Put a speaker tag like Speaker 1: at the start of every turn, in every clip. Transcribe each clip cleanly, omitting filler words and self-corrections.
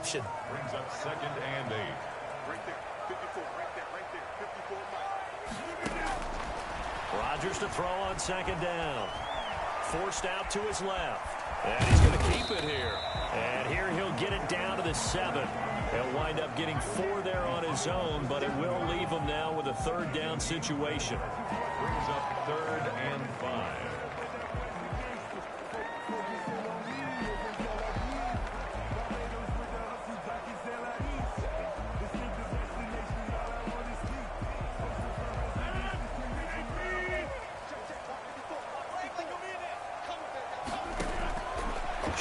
Speaker 1: option.
Speaker 2: Brings up 2nd and 8.
Speaker 3: Right there, 54, right there, 54 miles.
Speaker 4: Rodgers to throw on 2nd down. Forced out to his left. And he's going to keep it here. And here he'll get it down to the 7. He'll wind up getting 4 there on his own, but it will leave him now with a 3rd down situation.
Speaker 2: Brings up 3rd and 5.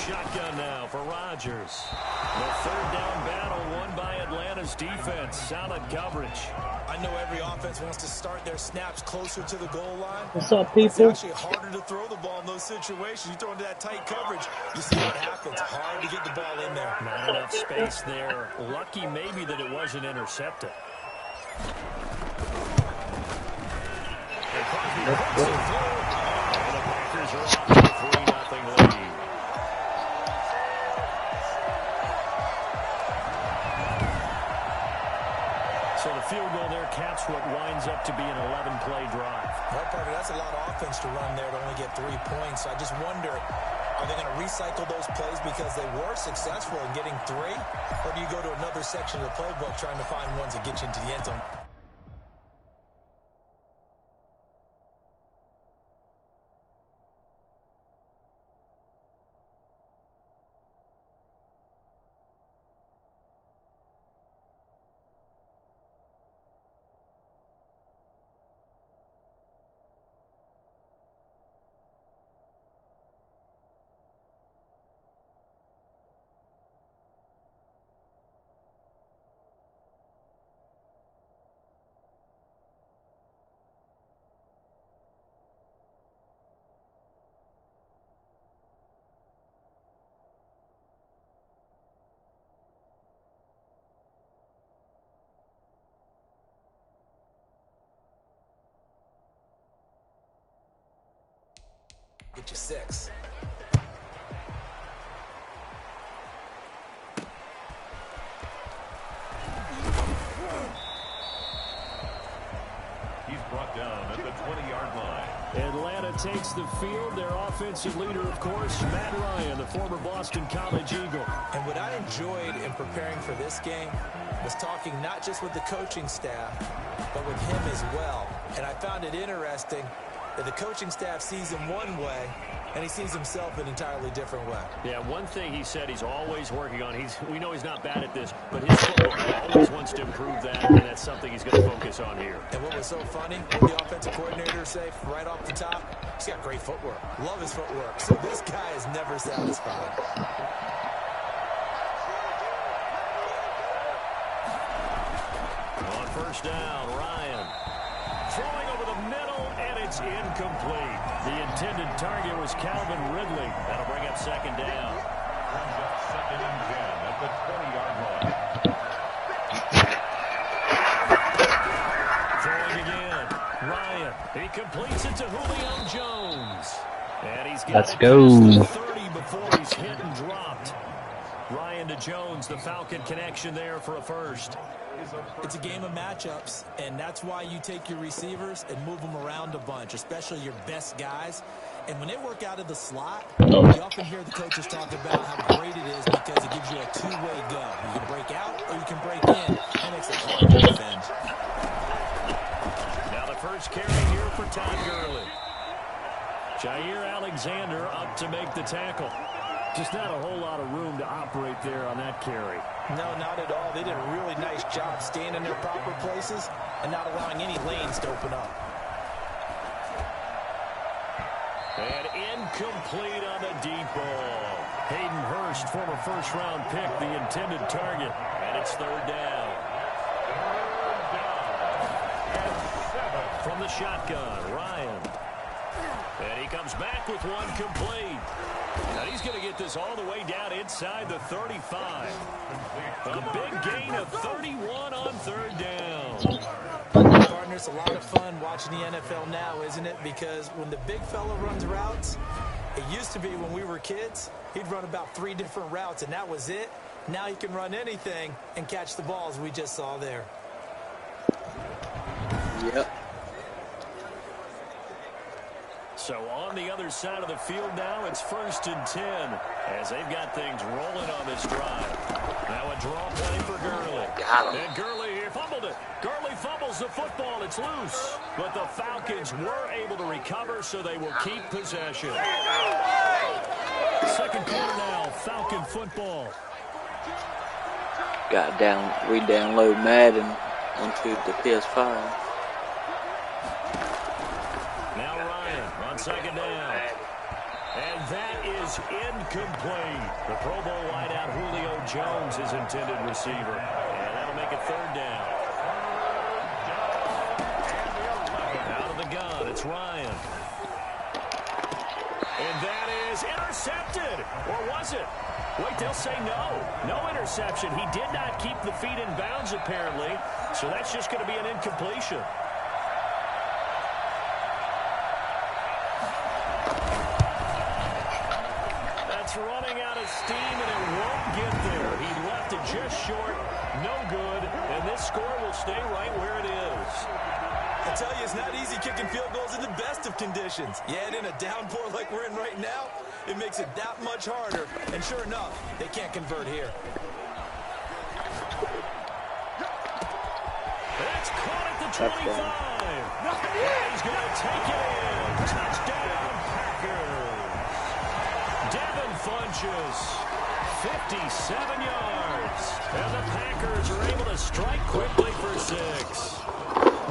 Speaker 4: Shotgun now for Rodgers. The 3rd down battle won by Atlanta's defense. Solid coverage.
Speaker 1: I know every offense wants to start their snaps closer to the goal line.
Speaker 5: What's up, people?
Speaker 1: It's actually harder to throw the ball in those situations. You throw into that tight coverage, you see what happens. Hard to get the ball in there.
Speaker 4: Not enough space there. Lucky maybe that it wasn't intercepted. And the Packers are off to a 3-0 lead. So the field goal there caps what winds up to be an 11-play drive.
Speaker 1: Well, Parker, that's a lot of offense to run there to only get 3 points. So I just wonder, are they going to recycle those plays because they were successful in getting 3? Or do you go to another section of the playbook trying to find ones that get you into the end zone? Get you 6.
Speaker 2: He's brought down at the 20-yard line.
Speaker 4: Atlanta takes the field. Their offensive leader, of course, Matt Ryan, the former Boston College Eagle.
Speaker 1: And what I enjoyed in preparing for this game was talking not just with the coaching staff, but with him as well. And I found it interesting that the coaching staff sees him one way, and he sees himself an entirely different way.
Speaker 4: Yeah, one thing he said he's always working on. We know he's not bad at this, but his footwork always wants to improve that, and that's something he's going to focus on here.
Speaker 1: And what was so funny, what the offensive coordinator say right off the top, he's got great footwork. Love his footwork. So this guy is never satisfied.
Speaker 4: On 1st down, Ryan throwing over the middle, and it's incomplete. The intended target was Calvin Ridley. That'll bring up 2nd down.
Speaker 2: Brings up 2nd and 10 at the 20-yard line.
Speaker 4: Throwing again. Ryan. He completes it to Julio Jones. And he's got
Speaker 5: Let's
Speaker 4: it
Speaker 5: go.
Speaker 4: past the 30 before he's hit and dropped. Ryan to Jones, the Falcon connection there for a first.
Speaker 1: It's a game of matchups, and that's why you take your receivers and move them around a bunch, especially your best guys. And when they work out of the slot, you often hear the coaches talk about how great it is because it gives you a two-way go. You can break out or you can break in. That makes it hard to defend.
Speaker 4: Now the first carry here for Todd Gurley. Jair Alexander up to make the tackle. Just not a whole lot of room to operate there on that carry.
Speaker 1: No, not at all. They did a really nice job staying in their proper places and not allowing any lanes to open up.
Speaker 4: And incomplete on the deep ball. Hayden Hurst, former first-round pick, the intended target. And it's 3rd down. From the shotgun, Ryan. And he comes back with one complete. And he's going to get this all the way down inside the 35. A big gain of 31 on 3rd down.
Speaker 1: Partners, a lot of fun watching the NFL now, isn't it? Because when the big fella runs routes, it used to be when we were kids, he'd run about 3 different routes, and that was it. Now he can run anything and catch the balls we just saw there.
Speaker 5: Yep.
Speaker 4: So on the other side of the field now, it's 1st and 10 as they've got things rolling on this drive. Now a draw play for Gurley.
Speaker 5: Got him.
Speaker 4: And Gurley here fumbled it. Gurley fumbles the football. It's loose. But the Falcons were able to recover, so they will keep possession. Second quarter now, Falcon football.
Speaker 5: Got re-download Madden onto the PS5.
Speaker 4: Now Ryan on second down. And that is incomplete. The Pro Bowl wideout Julio Jones is intended receiver. And that'll make it 3rd down. Out of the gun, it's Ryan. And that is intercepted. Or was it? Wait, they'll say no. No interception. He did not keep the feet in bounds, apparently. So that's just going to be an incompletion. That's running out of steam, and it won't get there. He left it just short. No good. And this score will stay right where it is.
Speaker 1: I tell you, it's not easy kicking field goals in the best of conditions. Yet in a downpour like we're in right now, it makes it that much harder. And sure enough, they can't convert here.
Speaker 4: That's caught at the 25. He's going to take it in. Touchdown, Packers. Devin Funchess, 57 yards. And the Packers are able to strike quickly for 6.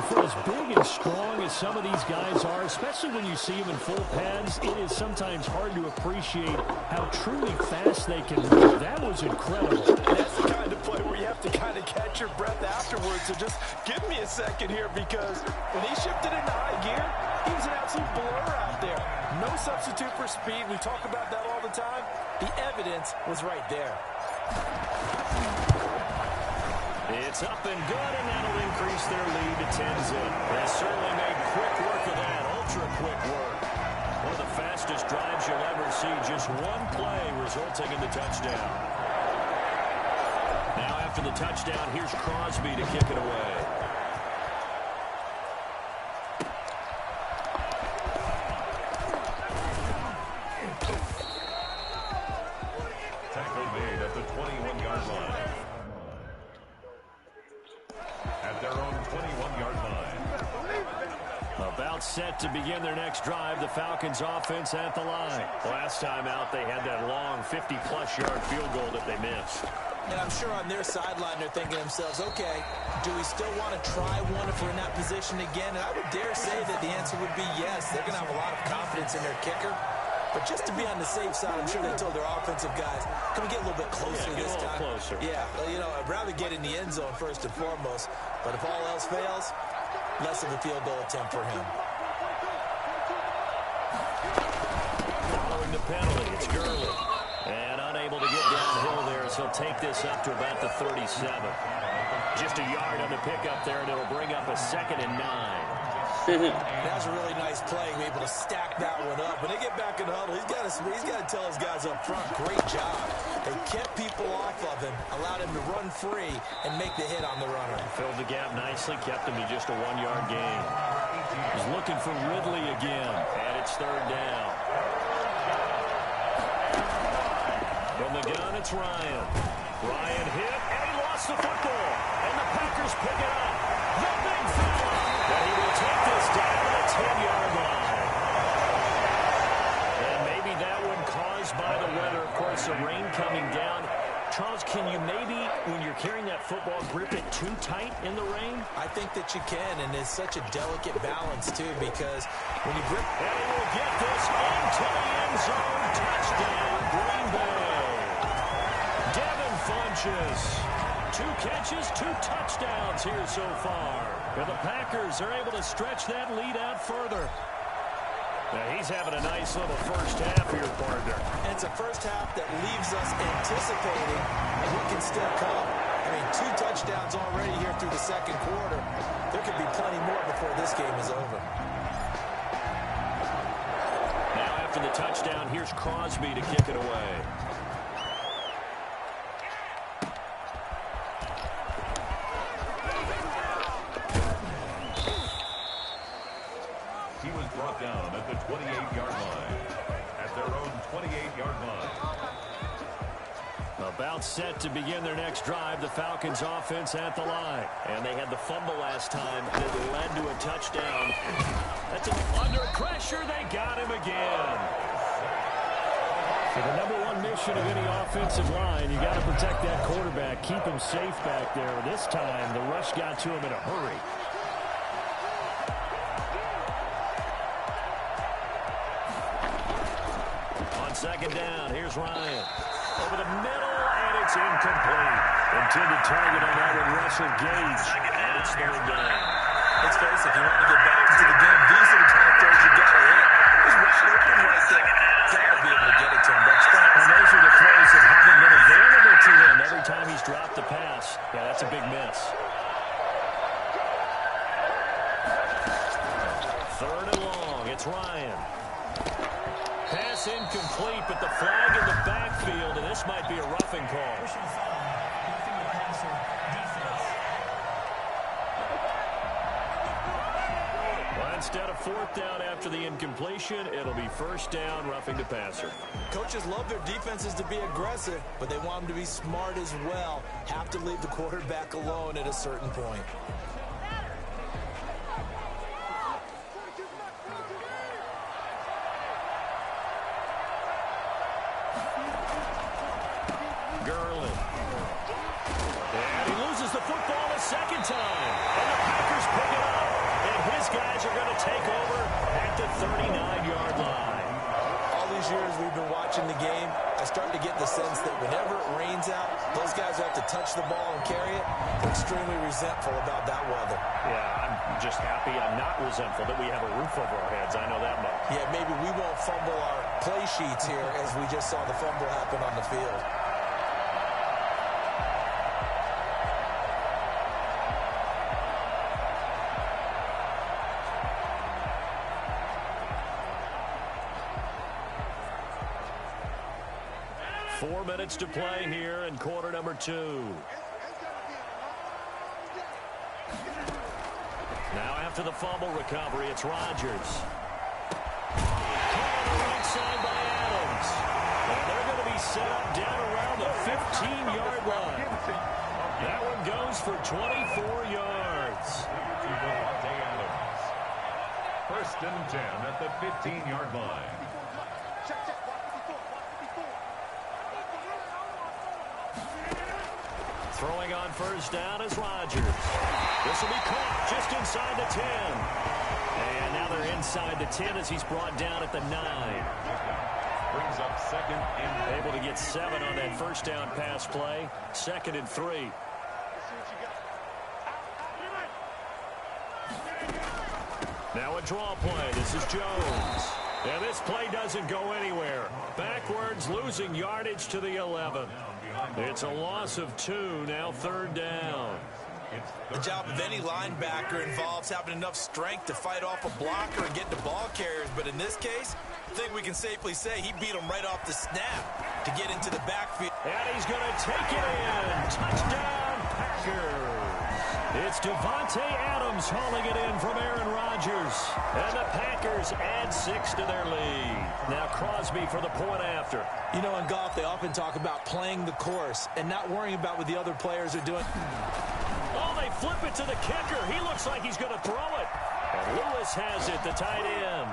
Speaker 4: For as big and strong as some of these guys are, especially when you see them in full pads, it is sometimes hard to appreciate how truly fast they can move. That was incredible.
Speaker 1: That's the kind of play where you have to kind of catch your breath afterwards. So just give me a second here, because when he shifted into high gear, he was an absolute blur out there. No substitute for speed. We talk about that all the time. The evidence was right there.
Speaker 4: It's up and good, and that'll increase their lead to 10-zip. They certainly made quick work of that, ultra-quick work. One of the fastest drives you'll ever see, just one play resulting in the touchdown. Now after the touchdown, here's Crosby to kick it away.
Speaker 2: Tackle made at the 21-yard line. At their own 21-yard line.
Speaker 4: About set to begin their next drive, the Falcons offense at the line. Last time out, they had that long 50-plus yard field goal that they missed.
Speaker 1: And I'm sure on their sideline they're thinking to themselves, okay, do we still want to try one if we're in that position again? And I would dare say that the answer would be yes. They're going to have a lot of confidence in their kicker. But just to be on the safe side, I'm sure they told their offensive guys, can we get a little bit closer this time?
Speaker 4: Closer.
Speaker 1: Yeah, well, you know, I'd rather get in the end zone first and foremost. But if all else fails, less of a field goal attempt for him.
Speaker 4: Following the penalty, it's Gurley. And unable to get downhill there as he'll take this up to about the 37. Just a yard on the pickup there, and it'll bring up a 2nd and 9.
Speaker 1: That was a really nice play. We're able to stack that one up. When they get back in the huddle, he's got to tell his guys up front, great job. They kept people off of him, allowed him to run free and make the hit on the runner.
Speaker 4: Filled the gap nicely, kept him to just a 1-yard gain. He's looking for Ridley again, and it's 3rd down. From the gun, it's Ryan. Ryan hit, and he lost the football. And the Packers pick it up. The big fella. And he will take this down to the 10-yard line. And maybe that one caused by the weather. Of course, the rain coming down. Charles, can you maybe, when you're carrying that football, grip it too tight in the rain?
Speaker 1: I think that you can, and it's such a delicate balance, too, because when you grip...
Speaker 4: And he will get this into the end zone. Touchdown, Green Bay. Devin Funchess. 2 catches, 2 touchdowns here so far. And the Packers are able to stretch that lead out further. Now he's having a nice little first half here, partner.
Speaker 1: And it's a first half that leaves us anticipating what can still come. I mean, 2 touchdowns already here through the second quarter. There could be plenty more before this game is over.
Speaker 4: Now after the touchdown, here's Crosby to kick it away.
Speaker 2: brought down at the 28-yard line. At their own 28-yard line.
Speaker 4: About set to begin their next drive, the Falcons offense at the line. And they had the fumble last time that led to a touchdown. That's under pressure. They got him again. So the number one mission of any offensive line, you got to protect that quarterback, keep him safe back there. This time, the rush got to him in a hurry. On second down, here's Ryan. Over the middle, and it's incomplete. Intended target on that one, Russell Gage. And it's third down.
Speaker 1: Let's face it, if you want to get back into the game, these are the kind of throws you got to hit. He's rushing open right there. Got to be able to get it to him.
Speaker 4: And those are the throws that haven't been available to him every time he's dropped the pass. Yeah, that's a big miss. Third and long, it's Ryan. Pass incomplete, but the flag in the backfield, and this might be a roughing call. Well, instead of fourth down after the incompletion, it'll be first down, roughing the passer.
Speaker 1: Coaches love their defenses to be aggressive, but they want them to be smart as well. Have to leave the quarterback alone at a certain point.
Speaker 4: Second time, and the Packers pick it up, and his guys are going to take over at the 39-yard line.
Speaker 1: All these years we've been watching the game, I start to get the sense that whenever it rains out, those guys have to touch the ball and carry it. They're extremely resentful about that weather.
Speaker 4: Yeah, I'm just happy I'm not resentful that we have a roof over our heads. I know that much.
Speaker 1: Yeah, maybe we won't fumble our play sheets here as we just saw the fumble happen on the field.
Speaker 4: To play here in quarter number 2. Now after the fumble recovery, it's Rodgers. Caught on the right side by Adams. And they're going to be set up down around the 15-yard line. That one goes for 24 yards.
Speaker 2: First and 10 at the 15-yard line.
Speaker 4: Throwing on first down is Rodgers. This will be caught just inside the 10. And now they're inside the 10 as he's brought down at the 9.
Speaker 2: Brings up second and
Speaker 4: able to get 7 on that first down pass play. Second and 3. Now a draw play. This is Jones. And this play doesn't go anywhere. Backwards, losing yardage to the 11. It's a loss of 2, now third down.
Speaker 1: The job of any linebacker involves having enough strength to fight off a blocker and get to ball carriers. But in this case, I think we can safely say he beat him right off the snap to get into the backfield.
Speaker 4: And he's going to take it in. Touchdown, Packers. It's Davante Adams hauling it in from Aaron Rodgers. And the Packers add 6 to their lead. Now Crosby for the point after.
Speaker 1: You know, in golf, they often talk about playing the course and not worrying about what the other players are doing.
Speaker 4: Oh, they flip it to the kicker. He looks like he's going to throw it. And Lewis has it, the tight end.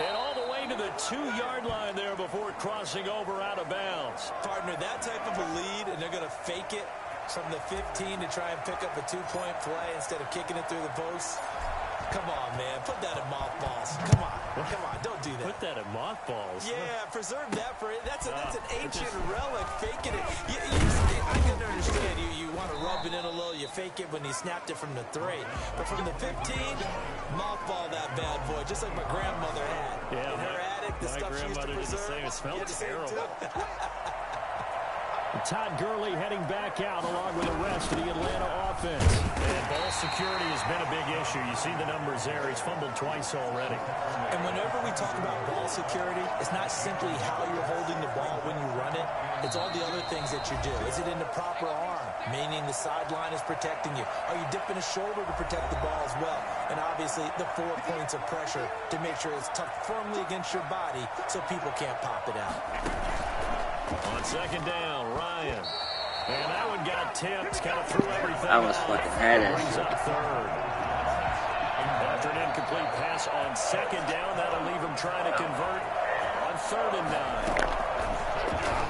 Speaker 4: And all the way to the 2-yard line there before crossing over out of bounds.
Speaker 1: Partner, that type of a lead, and they're going to fake it from the 15 to try and pick up a 2-point play instead of kicking it through the post. Come on, man. Put that in mothballs. Come on. Come on. Don't do that.
Speaker 4: Put that in mothballs.
Speaker 1: Yeah, preserve that for it. That's an ancient relic. Faking it. I can understand you want to rub it in a little. You fake it when he snapped it from the 3. But from the 15, mothball that bad boy, just like my grandmother had.
Speaker 4: Yeah,
Speaker 1: in her attic, the stuff she used to preserve.
Speaker 4: It smelled terrible. Todd Gurley heading back out along with the rest of the Atlanta offense. And Ball security has been a big issue. You see the numbers there. He's fumbled twice already.
Speaker 1: And whenever we talk about ball security, it's not simply how you're holding the ball when you run it. It's all the other things that you do. Is it in the proper arm, meaning the sideline is protecting you? Are you dipping a shoulder to protect the ball as well? And obviously, the 4 points of pressure to make sure it's tucked firmly against your body so people can't pop it out.
Speaker 4: On second down, Ryan. And that one got tipped, kind of threw everything.
Speaker 5: I almost fucking had it.
Speaker 4: Brings up third. After an incomplete pass on second down, that'll leave him trying to convert on 3rd and 9.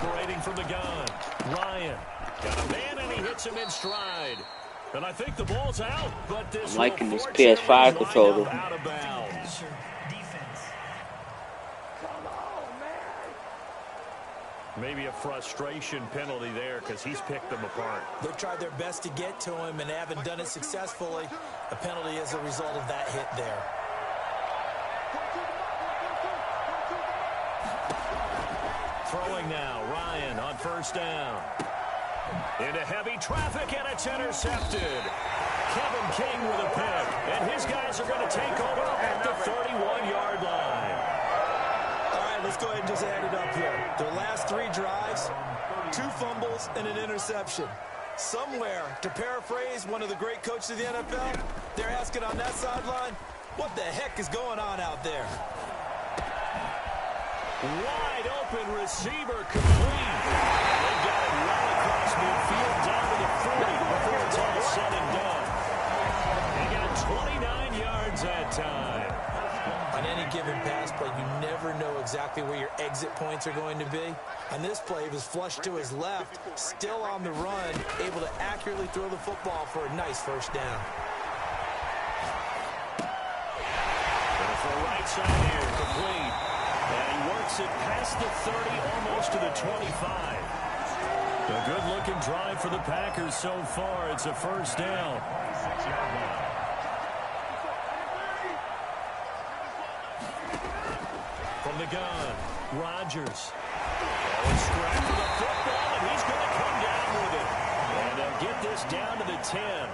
Speaker 4: Operating from the gun, Ryan. Got a man, and he hits him in stride. And I think the ball's out, but this
Speaker 5: I'm liking this PS5 controller.
Speaker 4: out of bounds. Maybe a frustration penalty there because he's picked them apart.
Speaker 1: They've tried their best to get to him and haven't done it successfully. A penalty as a result of that hit there.
Speaker 4: Throwing now, Ryan on 1st down. Into heavy traffic, and it's intercepted. Kevin King with a pick, and his guys are going to take over at the 31-yard line.
Speaker 1: All right, let's go ahead and just add it up here. Their last 3 drives, 2 fumbles and an interception. Somewhere, to paraphrase one of the great coaches of the NFL, they're asking on that sideline, what the heck is going on out there?
Speaker 4: Wide open receiver complete. They got it well across midfield down to the 40 before it's all said and done. They got 29 yards that time.
Speaker 1: On any given pass play, you never know exactly where your exit points are going to be. On this play, it was flushed to his left, still on the run, able to accurately throw the football for a nice 1st down.
Speaker 4: For the right side here, complete. And he works it past the 30, almost to the 25. A good-looking drive for the Packers so far. It's a 1st down. From the gun, Rodgers. Always scrapped for the football, and he's going to come down with it. And they'll get this down to the 10.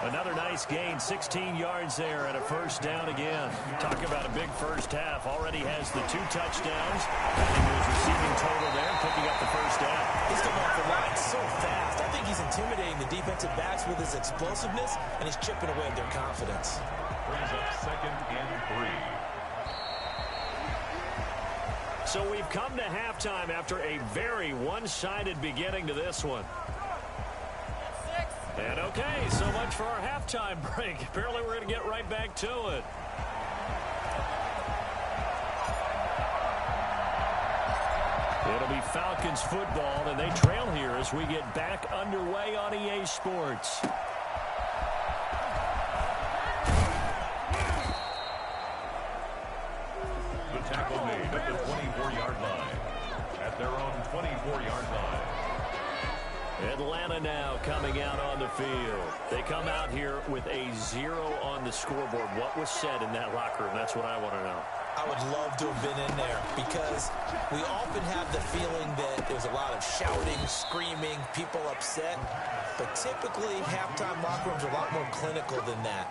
Speaker 4: Another nice gain, 16 yards there and a 1st down again. Talk about a big first half. Already has the 2 touchdowns. Adding to his receiving total there, picking up the 1st down.
Speaker 1: He's coming off the line so fast. I think he's intimidating the defensive backs with his explosiveness, and he's chipping away at their confidence.
Speaker 2: Brings up 2nd and 3.
Speaker 4: So we've come to halftime after a very one-sided beginning to this one. And okay, so much for our halftime break. Apparently we're going to get right back to it. It'll be Falcons football, and they trail here as we get back underway on EA Sports.
Speaker 2: The tackle made at the 24-yard line. At their own 24-yard line.
Speaker 4: Atlanta now coming out on the field. They come out here with a 0 on the scoreboard. What was said in that locker room? That's what I want to know.
Speaker 1: I would love to have been in there because we often have the feeling that there's a lot of shouting, screaming, people upset. But typically, halftime locker rooms are a lot more clinical than that.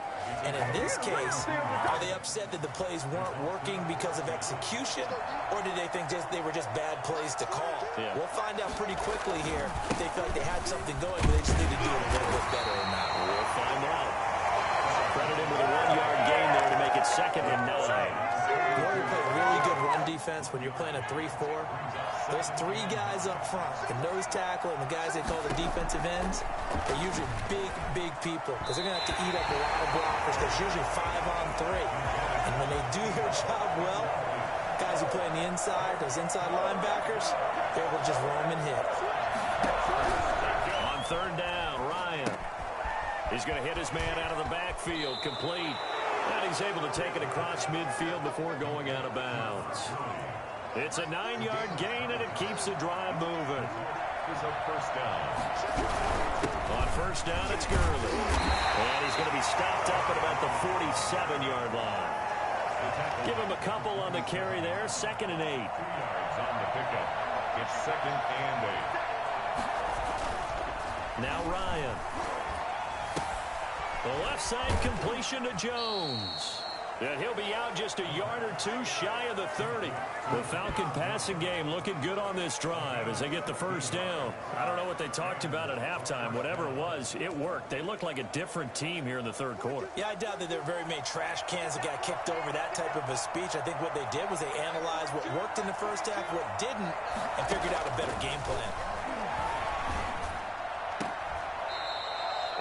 Speaker 1: And in this case, are they upset that the plays weren't working because of execution, or did they think they were just bad plays to call?
Speaker 4: Yeah.
Speaker 1: We'll find out pretty quickly here if they feel like they had something going, but they just need to do it a little bit better or not.
Speaker 4: We'll find out. Credit him with a 1-yard gain there to make it 2nd and 9.
Speaker 1: You know, you play really good run defense when you're playing a 3-4. Those 3 guys up front, the nose tackle and the guys they call the defensive ends, are usually big people because they're going to have to eat up a lot of blockers because it's usually 5-on-3. And when they do their job well, guys who play on the inside, those inside linebackers, they're able to just roam and hit.
Speaker 4: On 3rd down, Ryan. He's going to hit his man out of the backfield, complete. And he's able to take it across midfield before going out of bounds. It's a 9-yard gain, and it keeps the drive moving.
Speaker 2: Is a 1st down.
Speaker 4: On 1st down, it's Gurley. And he's going to be stopped up at about the 47-yard line. Give him a couple on the carry there. 2nd and 8.
Speaker 2: 2 yards on the pickup. It's 2nd and 8.
Speaker 4: Now Ryan. The left side completion to Jones. And he'll be out just a yard or two shy of the 30. The Falcon passing game looking good on this drive as they get the first down. I don't know what they talked about at halftime. Whatever it was, it worked. They look like a different team here in the third quarter.
Speaker 1: Yeah, I doubt that there are very many trash cans that got kicked over, that type of a speech. I think what they did was they analyzed what worked in the first half, what didn't, and figured out a better game plan.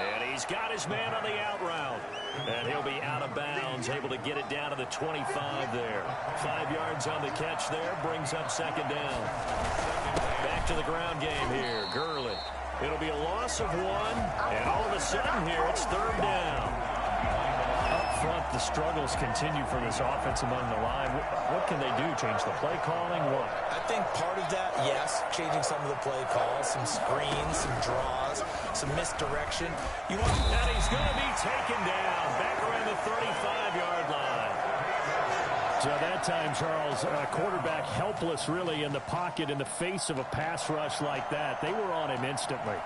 Speaker 4: And he's got his man on the out route. And he'll be out of bounds, able to get it down to the 25 there. 5 yards on the catch there, brings up second down. Back to the ground game here, Gurley. It'll be a loss of 1, and all of a sudden here, it's third down. Up front, the struggles continue for this offense among the line. What can they do? Change the play calling? What?
Speaker 1: I think part of that, yes, changing some of the play calls, some screens, some draws, some misdirection.
Speaker 4: And he's going to be taken down back around the 35-yard line. So that time, Charles, quarterback helpless really in the pocket in the face of a pass rush like that. They were on him instantly.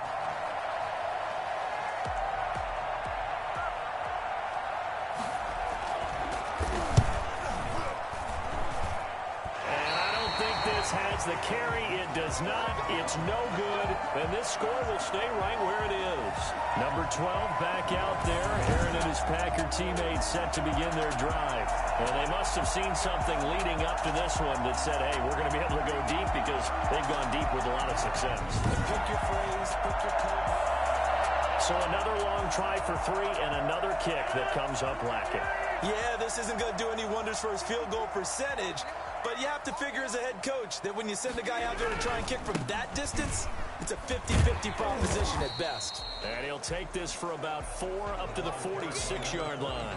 Speaker 4: Has the carry. It does not. It's no good. And this score will stay right where it is. Number 12 back out there. Aaron and his Packer teammates set to begin their drive. And they must have seen something leading up to this one that said, hey, we're going to be able to go deep because they've gone deep with a lot of success.
Speaker 1: Pick your phrase, pick your code.
Speaker 4: So another long try for 3 and another kick that comes up lacking.
Speaker 1: Yeah, this isn't going to do any wonders for his field goal percentage. But you have to figure as a head coach that when you send a guy out there to try and kick from that distance, it's a 50-50 proposition at best.
Speaker 4: And he'll take this for about 4 up to the 46-yard line.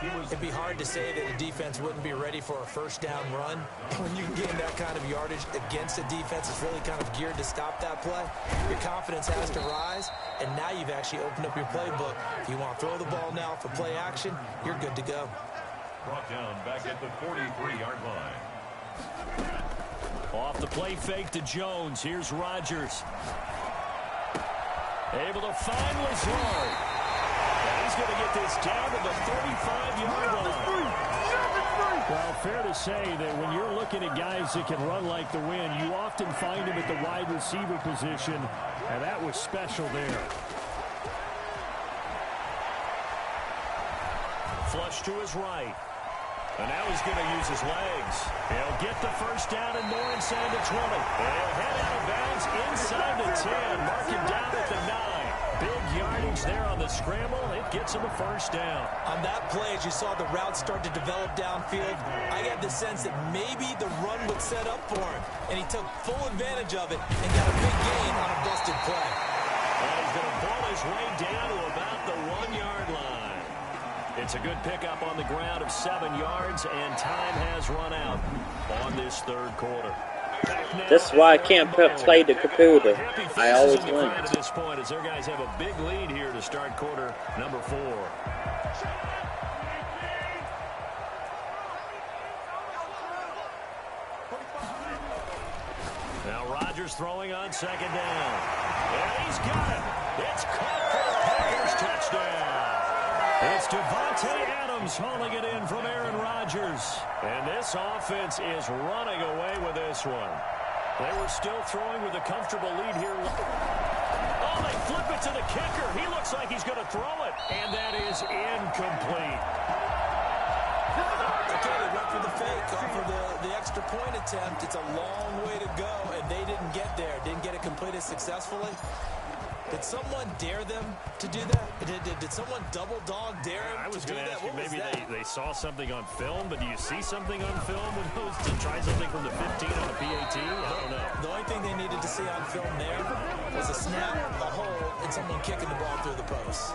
Speaker 1: It'd be hard to say that a defense wouldn't be ready for a first down run. When you can gain that kind of yardage against a defense that's really kind of geared to stop that play, your confidence has to rise, and now you've actually opened up your playbook. If you want to throw the ball now for play action, you're good to go.
Speaker 2: Brought down back at the 43-yard line.
Speaker 4: Off the play fake to Jones. Here's Rodgers. Able to find Lazard. And he's going to get this down to the 35-yard line. Well, fair to say that when you're looking at guys that can run like the wind, you often find them at the wide receiver position, and that was special there. Flush to his right. And now he's going to use his legs. He'll get the first down and more inside the 20. They'll head out of bounds inside the 10. Mark him down at the 9. Big yardage there on the scramble. It gets him a first down.
Speaker 1: On that play, as you saw the route start to develop downfield, I got the sense that maybe the run would set up for him. And he took full advantage of it and got a big gain on a busted play.
Speaker 4: And he's going to ball his way down to about the 1-yard line. It's a good pickup on the ground of 7 yards, and time has run out on this third quarter.
Speaker 5: This is why I can't play the computer. I always win.
Speaker 4: At this point, as their guys have a big lead here to start quarter number 4. Now Rodgers throwing on second down. And he's got it. It's caught for a Packers touchdown. It's Davante Adams hauling it in from Aaron Rodgers. And this offense is running away with this one. They were still throwing with a comfortable lead here. Oh, they flip it to the kicker. He looks like he's going to throw it. And that is incomplete.
Speaker 1: Okay, they went for the fake off of the extra point attempt. It's a long way to go, and they didn't get there. Didn't get it completed successfully. Did someone dare them to do that? Did someone double dog dare him
Speaker 4: I was
Speaker 1: to do
Speaker 4: going to
Speaker 1: that?
Speaker 4: ask you,
Speaker 1: What was
Speaker 4: maybe
Speaker 1: that?
Speaker 4: they saw something on film, but do you see something on film when those to try something from the 15 on a PAT? I don't know.
Speaker 1: The only thing they needed to see on film there was a snap, a hole, and someone kicking the ball through the post.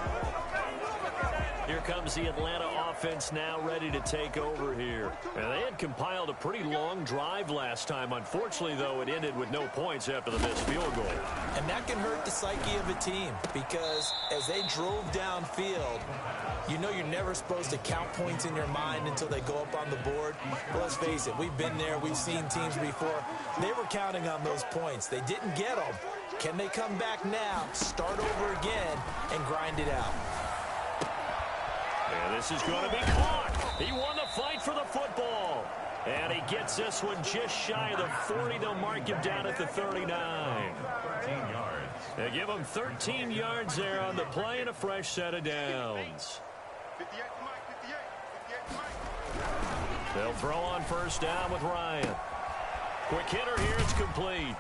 Speaker 4: Here comes the Atlanta offense now ready to take over here. And they had compiled a pretty long drive last time. Unfortunately, though, it ended with no points after the missed field goal.
Speaker 1: And that can hurt the psyche of a team because as they drove downfield, you know you're never supposed to count points in your mind until they go up on the board. But let's face it, we've been there. We've seen teams before. They were counting on those points. They didn't get them. Can they come back now, start over again, and grind it out?
Speaker 4: And this is going to be caught. He won the fight for the football. And he gets this one just shy of the 40. They'll mark him down at the 39.
Speaker 2: 13 yards.
Speaker 4: They give him 13 yards there on the play and a fresh set of downs.
Speaker 3: 58 to Mike, 58. 58 to Mike.
Speaker 4: They'll throw on first down with Ryan. Quick hitter here. It's complete.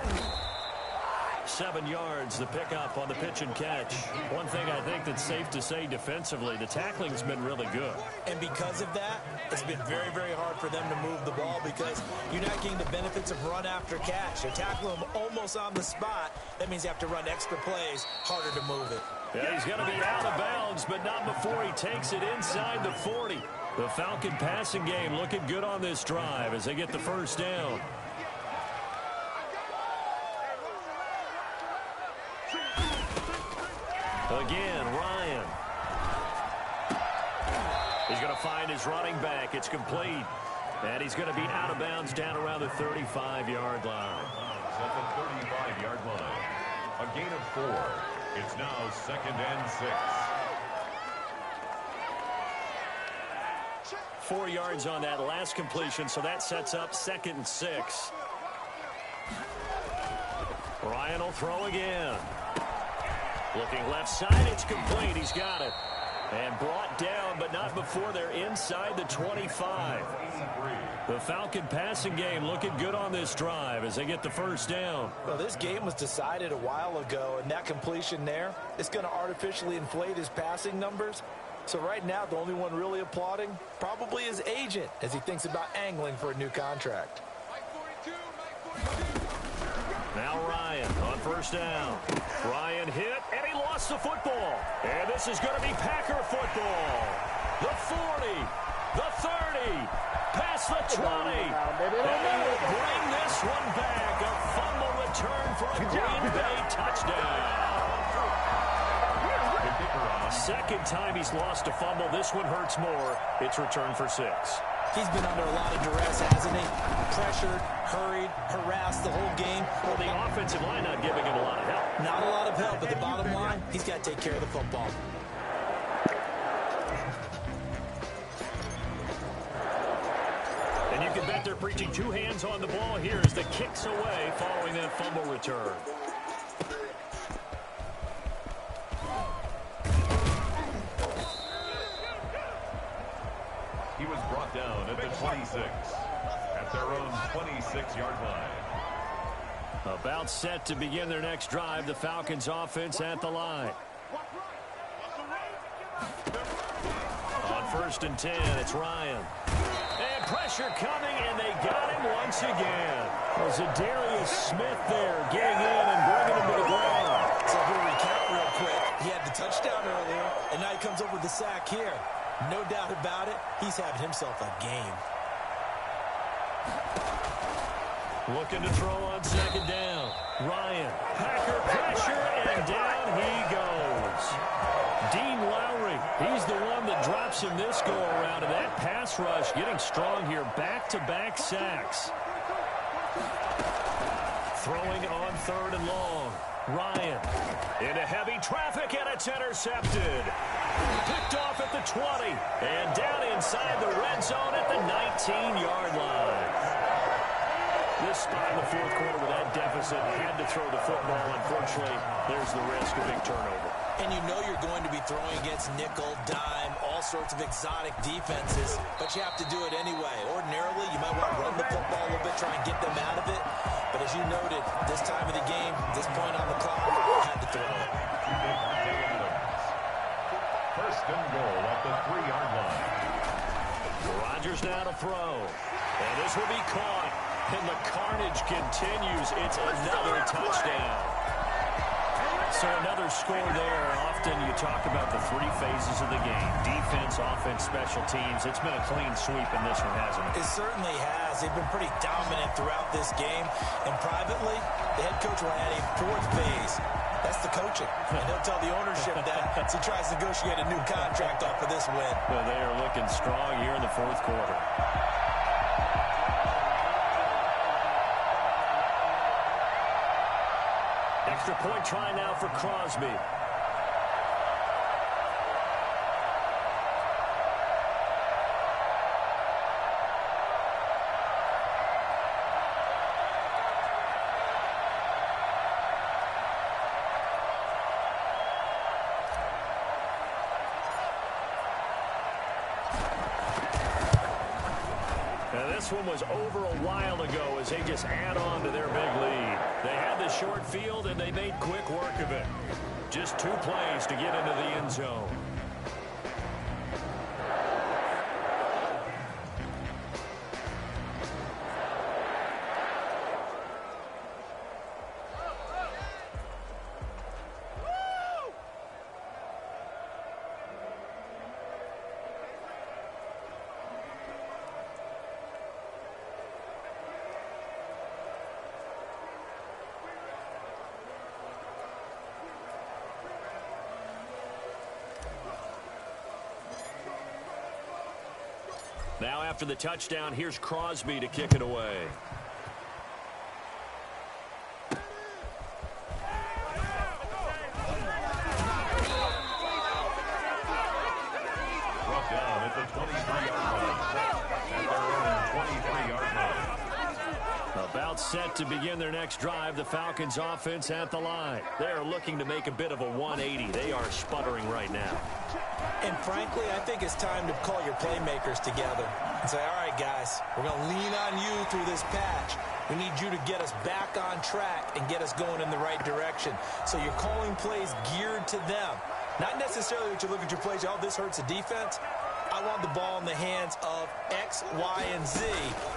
Speaker 4: 7 yards, the pickup on the pitch and catch. One thing I think that's safe to say defensively, the tackling's been really good.
Speaker 1: And because of that, it's been very, very hard for them to move the ball because you're not getting the benefits of run after catch. You tackle them almost on the spot. That means you have to run extra plays, harder to move it.
Speaker 4: Yeah, he's going to be out of bounds, but not before he takes it inside the 40. The Falcon passing game looking good on this drive as they get the first down. Again, Ryan. He's going to find his running back. It's complete. And he's going to be out of bounds down around the 35-yard line.
Speaker 2: At the 35-yard line. A gain of 4. It's now 2nd and 6.
Speaker 4: 4 yards on that last completion, so that sets up 2nd and 6. Ryan will throw again. Looking left side, it's complete. He's got it. And brought down, but not before they're inside the 25. The Falcon passing game looking good on this drive as they get the first down.
Speaker 1: Well, this game was decided a while ago, and that completion there is going to artificially inflate his passing numbers. So right now, the only one really applauding probably his agent as he thinks about angling for a new contract.
Speaker 4: Now Ryan on first down. Ryan hit, and he lost the football. And this is going to be Packer football. The 40, the 30, past the 20. And he will bring this one back. A fumble return for a Green Bay touchdown. Second time he's lost a fumble. This one hurts more. It's returned for 6.
Speaker 1: He's been under a lot of duress, hasn't he? Pressured, hurried, harassed the whole game.
Speaker 4: Well, the offensive line not giving him a lot of help.
Speaker 1: Not a lot of help, but the bottom line, he's got to take care of the football.
Speaker 4: And you can bet they're preaching 2 hands on the ball here as the kick's away following that fumble return.
Speaker 2: He was brought down at the 26. At their own 26-yard line.
Speaker 4: About set to begin their next drive. The Falcons offense at the line. On 1st and 10, it's Ryan. And pressure coming, and they got him once again. Zadarius Smith there getting in and bringing him to the ground.
Speaker 1: So we'll recap real quick. He had the touchdown earlier, and now he comes over with the sack here. No doubt about it, he's having himself a game.
Speaker 4: Looking to throw on 2nd down. Ryan, Packer pressure, and down he goes. Dean Lowry, he's the one that drops him this go-around, and that pass rush getting strong here. Back-to-back sacks. Throwing on 3rd and long. Ryan into heavy traffic, and it's intercepted. Picked off at the 20, and down inside the red zone at the 19-yard line. This spot in the 4th quarter with that deficit, had to throw the football. Unfortunately, there's the risk of big turnover.
Speaker 1: And you know you're going to be throwing against nickel, dime, all sorts of exotic defenses, but you have to do it anyway. Ordinarily, you might want to run the football a little bit, try and get them out of it. But as you noted, this time of the game, this point on the clock, had to throw it.
Speaker 2: 1st and goal at the 3-yard line.
Speaker 4: Rodgers now to throw. And this will be caught. And the carnage continues. It's another touchdown. So another score there. Often you talk about the 3 phases of the game. Defense, offense, special teams. It's been a clean sweep in this one, hasn't it?
Speaker 1: It certainly has. They've been pretty dominant throughout this game. And privately, the head coach will add a 4th phase. That's the coaching. And he'll tell the ownership that as he tries to negotiate a new contract off of this win.
Speaker 4: Well, they are looking strong here in the 4th quarter. Extra point try now for Crosby. this one was over a while ago as they just add on to their big lead. They had the short field, and they made quick work of it. Just 2 plays to get into the end zone. Now after the touchdown, here's Crosby to kick it away.
Speaker 2: Brought down at the 23-yard line. At their own 23-yard line.
Speaker 4: About set to begin their next drive, the Falcons offense at the line. They are looking to make a bit of a 180. They are sputtering right now.
Speaker 1: And frankly, I think it's time to call your playmakers together and say, all right, guys, we're going to lean on you through this patch. We need you to get us back on track and get us going in the right direction. So you're calling plays geared to them. Not necessarily that you look at your plays, oh, this hurts the defense. I want the ball in the hands of X, Y, and Z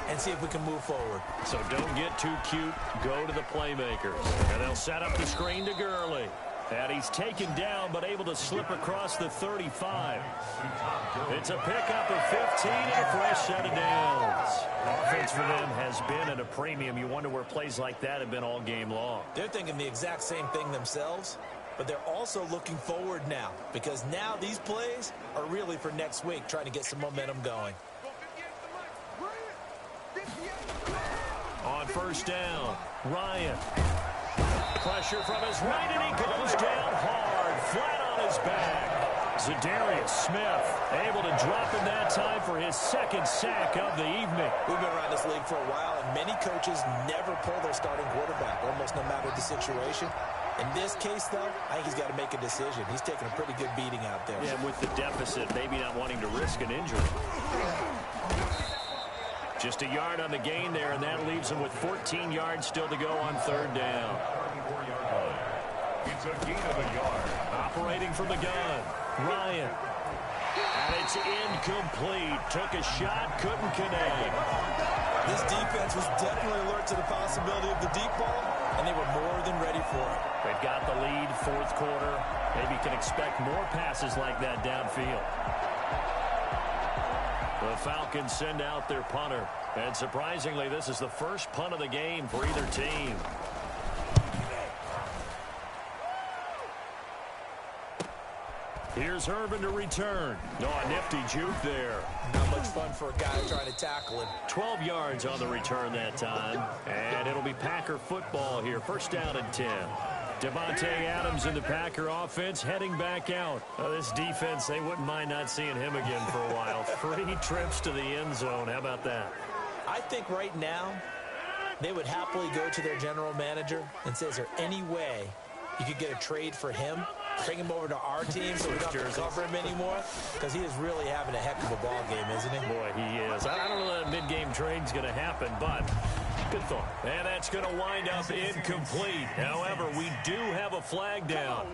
Speaker 1: and see if we can move forward.
Speaker 4: So don't get too cute. Go to the playmakers. And they'll set up the screen to Gurley. And he's taken down, but able to slip across the 35. It's a pickup of 15 and a fresh set of downs. Offense for them has been at a premium. You wonder where plays like that have been all game long.
Speaker 1: They're thinking the exact same thing themselves, but they're also looking forward now because now these plays are really for next week, trying to get some momentum going.
Speaker 4: On first down, Ryan. Pressure from his right, and he goes down hard, flat on his back. Zadarius Smith able to drop in that time for his second sack of the evening.
Speaker 1: We've been around this league for a while, and many coaches never pull their starting quarterback, almost no matter the situation. In this case, though, I think he's got to make a decision. He's taking a pretty good beating out there.
Speaker 4: Yeah, with the deficit, maybe not wanting to risk an injury. Just a yard on the gain there, and that leaves him with 14 yards still to go on third down.
Speaker 2: It's a gain of a yard.
Speaker 4: Operating from the gun, Ryan. And it's incomplete. Took a shot, couldn't connect.
Speaker 1: This defense was definitely alert to the possibility of the deep ball, and they were more than ready for it.
Speaker 4: They've got the lead, fourth quarter. Maybe can expect more passes like that downfield. The Falcons send out their punter. And surprisingly, this is the first punt of the game for either team. Here's Herman to return. Oh, a nifty juke there.
Speaker 1: Not much fun for a guy trying to tackle him.
Speaker 4: 12 yards on the return that time. And it'll be Packer football here. First down and 10. Devontae Adams in the Packer offense heading back out. This defense, they wouldn't mind not seeing him again for a while. 3 trips to the end zone. How about that?
Speaker 1: I think right now they would happily go to their general manager and say, is there any way you could get a trade for him? Bring him over to our team so we don't have to cover him anymore? Because he is really having a heck of a ball game, isn't he?
Speaker 4: Boy, he is. I don't know that mid-game trade's going to happen, but good thought. And that's going to wind up incomplete. However, we do have a flag down.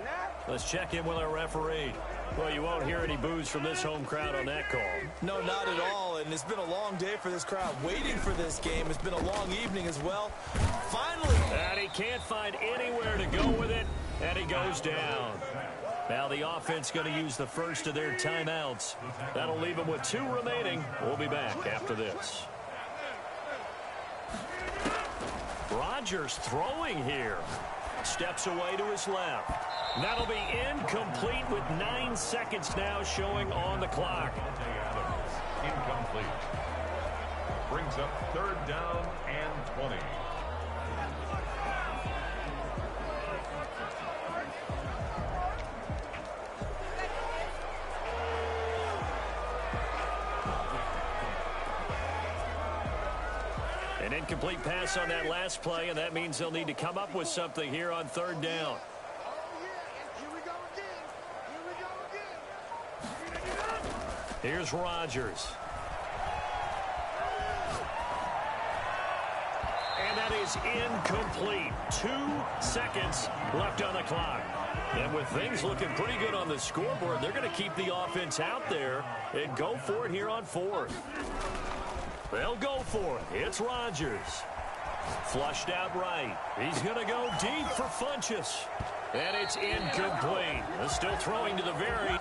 Speaker 4: Let's check in with our referee. Well, you won't hear any boos from this home crowd on that call.
Speaker 1: No, not at all. And it's been a long day for this crowd waiting for this game. It's been a long evening as well. Finally.
Speaker 4: And he can't find anywhere to go with it. And he goes down. Now the offense going to use the first of their timeouts. That'll leave them with 2 remaining. We'll be back after this. Rodgers throwing here. Steps away to his left. That'll be incomplete with 9 seconds now showing on the clock.
Speaker 2: Incomplete. Brings up third down and 20.
Speaker 4: An incomplete pass on that last play, and that means they'll need to come up with something here on third down. Here's Rodgers. that is incomplete. 2 seconds left on the clock. And with things looking pretty good on the scoreboard, they're going to keep the offense out there and go for it here on 4th. They'll go for it. It's Rodgers. Flushed out right. He's going to go deep for Funchess. And it's incomplete. Still throwing to the very